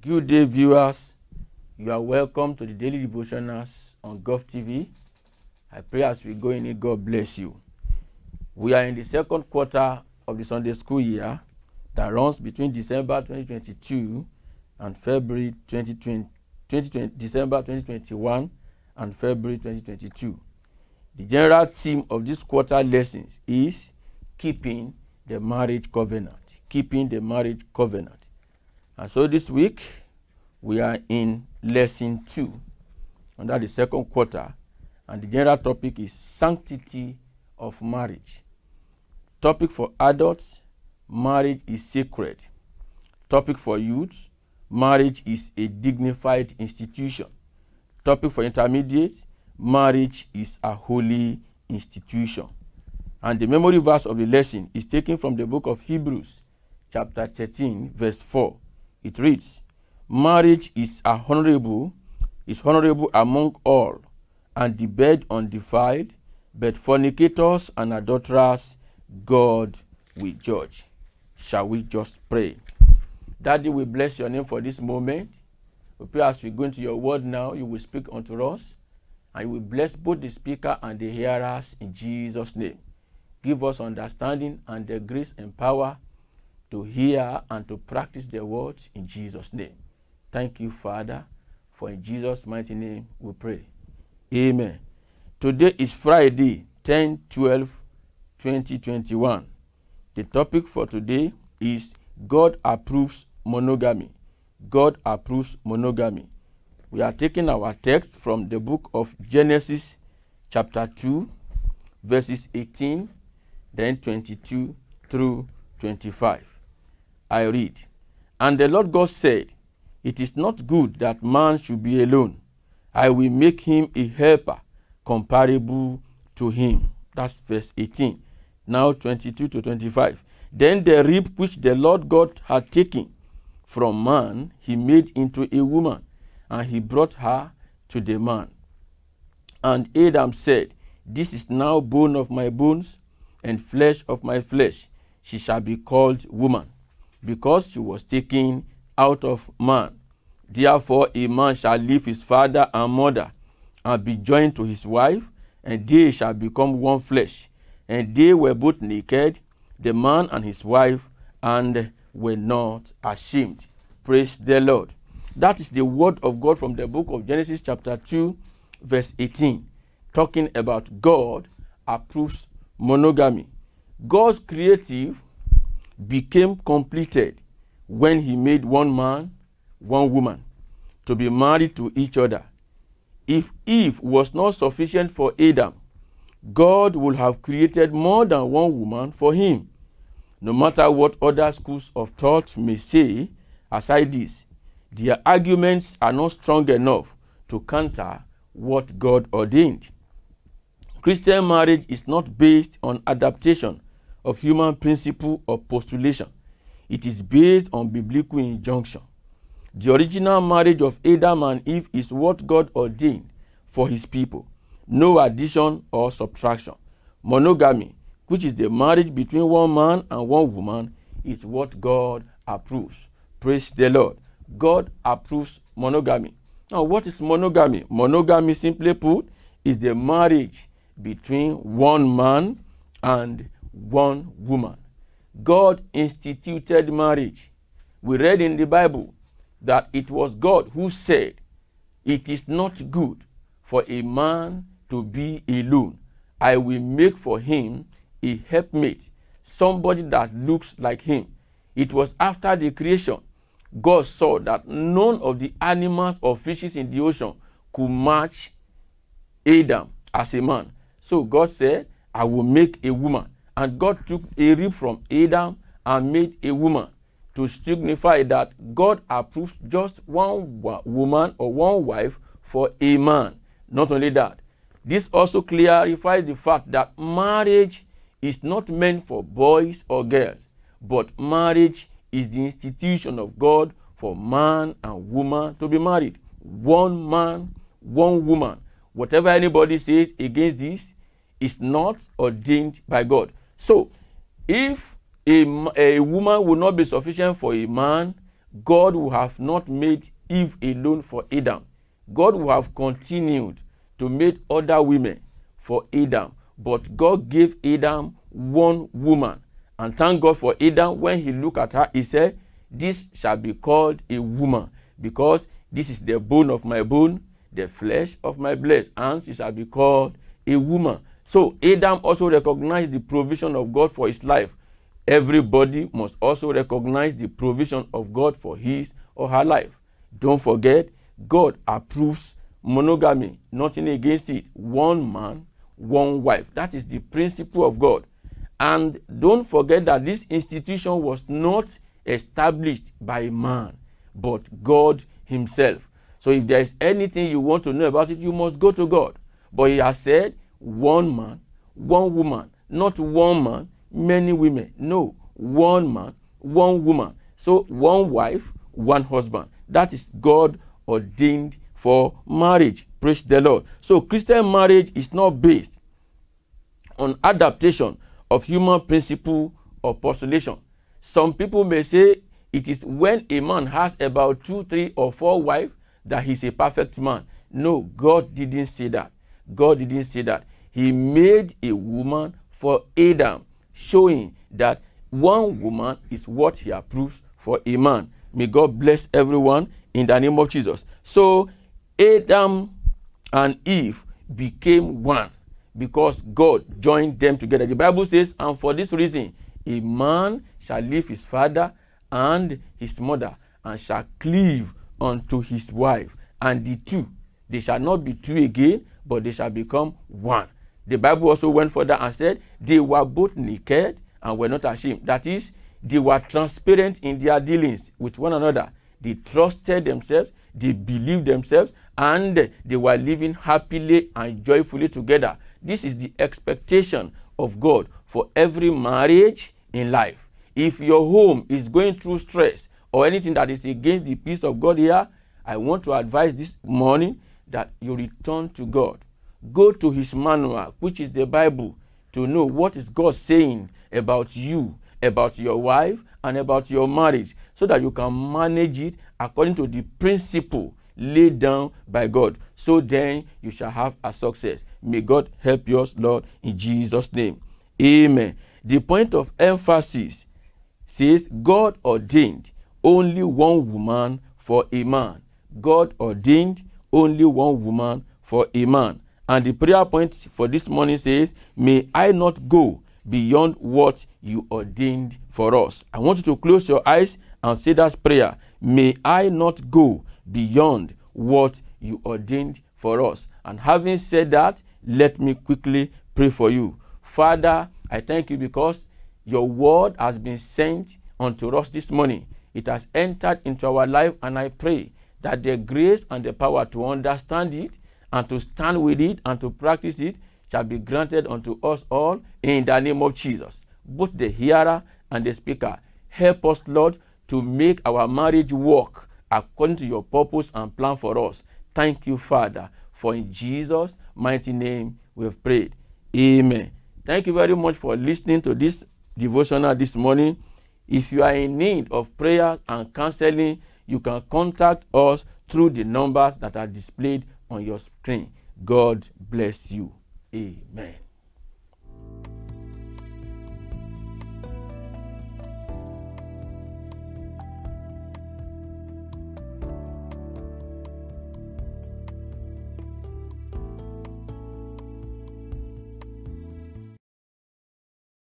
Good day, viewers. You are welcome to the Daily Devotionals on Gov TV. I pray as we go in it, God bless you. We are in the second quarter of the Sunday school year that runs between December 2022 and February 2020, December 2021 and February 2022. The general theme of this quarter lessons is keeping the marriage covenant. Keeping the marriage covenant. And so this week, we are in lesson 2 under the second quarter, and the general topic is sanctity of marriage. Topic for adults, marriage is sacred. Topic for youth, marriage is a dignified institution. Topic for intermediate, marriage is a holy institution. And the memory verse of the lesson is taken from the book of Hebrews, chapter 13, verse 4. It reads, marriage is honorable among all, and the bed undefiled, but fornicators and adulterers God will judge. Shall we just pray? Daddy, we bless your name for this moment. We pray as we go into your word now, you will speak unto us, and you will bless both the speaker and the hearers in Jesus' name. Give us understanding and the grace and power to hear and to practice the word in Jesus' name. Thank you, Father, for in Jesus' mighty name we pray. Amen. Today is Friday, 10/12/2021. The topic for today is God approves monogamy. God approves monogamy. We are taking our text from the book of Genesis, chapter 2, verses 18, then 22 through 25. I read, and the Lord God said, it is not good that man should be alone. I will make him a helper comparable to him. That's verse 18. Now 22 to 25. Then the rib which the Lord God had taken from man, he made into a woman, and he brought her to the man. And Adam said, this is now bone of my bones and flesh of my flesh. She shall be called woman, because she was taken out of man. Therefore a man shall leave his father and mother, and be joined to his wife, and they shall become one flesh. And they were both naked, the man and his wife, and were not ashamed. Praise the Lord. That is the word of God from the book of Genesis chapter 2, verse 18, talking about God approves monogamy. God's creative became completed when he made one man, one woman to be married to each other. If Eve was not sufficient for Adam, God would have created more than one woman for him. No matter what other schools of thought may say, aside this, their arguments are not strong enough to counter what God ordained. Christian marriage is not based on adaptation of human principle or postulation. It is based on biblical injunction. The original marriage of Adam and Eve is what God ordained for his people. No addition or subtraction. Monogamy, which is the marriage between one man and one woman, is what God approves. Praise the Lord. God approves monogamy. Now, what is monogamy? Monogamy, simply put, is the marriage between one man and one woman. God instituted marriage. We read in the Bible that it was God who said, it is not good for a man to be alone. I will make for him a helpmate, somebody that looks like him. It was after the creation, God saw that none of the animals or fishes in the ocean could match Adam as a man. So God said, I will make a woman. And God took a rib from Adam and made a woman to signify that God approves just one woman or one wife for a man. Not only that, this also clarifies the fact that marriage is not meant for boys or girls, but marriage is the institution of God for man and woman to be married. One man, one woman. Whatever anybody says against this is not ordained by God. So, if a woman will not be sufficient for a man, God would have not made Eve alone for Adam. God would have continued to make other women for Adam. But God gave Adam one woman. And thank God for Adam. When he looked at her, he said, this shall be called a woman, because this is the bone of my bone, the flesh of my flesh, and she shall be called a woman. So Adam also recognized the provision of God for his life. Everybody must also recognize the provision of God for his or her life. Don't forget, God approves monogamy, nothing against it. One man, one wife. That is the principle of God. And don't forget that this institution was not established by man, but God himself. So if there is anything you want to know about it, you must go to God. But he has said, one man, one woman, not one man, many women. No, one man, one woman. So one wife, one husband. That is God ordained for marriage. Praise the Lord. So Christian marriage is not based on adaptation of human principle or postulation. Some people may say it is when a man has about 2, 3, or 4 wives that he's a perfect man. No, God didn't say that. God didn't say that. He made a woman for Adam, showing that one woman is what he approves for a man. May God bless everyone in the name of Jesus. So Adam and Eve became one because God joined them together. The Bible says, and for this reason, a man shall leave his father and his mother, and shall cleave unto his wife. And the two, they shall not be two again, but they shall become one. The Bible also went further and said, they were both naked and were not ashamed. That is, they were transparent in their dealings with one another. They trusted themselves, they believed themselves, and they were living happily and joyfully together. This is the expectation of God for every marriage in life. If your home is going through stress or anything that is against the peace of God here, I want to advise this morning that you return to God. Go to his manual, which is the Bible, to know what is God saying about you, about your wife, and about your marriage, so that you can manage it according to the principle laid down by God. So then you shall have a success. May God help us, Lord, in Jesus' name. Amen. The point of emphasis says God ordained only one woman for a man. God ordained only one woman for a man. And the prayer point for this morning says, may I not go beyond what you ordained for us. I want you to close your eyes and say that prayer. May I not go beyond what you ordained for us. And having said that, let me quickly pray for you. Father, I thank you because your word has been sent unto us this morning. It has entered into our life, and I pray that the grace and the power to understand it and to stand with it and to practice it shall be granted unto us all in the name of Jesus. Both the hearer and the speaker, help us, Lord, to make our marriage work according to your purpose and plan for us. Thank you, Father, for in Jesus' mighty name we have prayed. Amen. Thank you very much for listening to this devotional this morning. If you are in need of prayer and counseling, you can contact us through the numbers that are displayed on your screen. God bless you. Amen.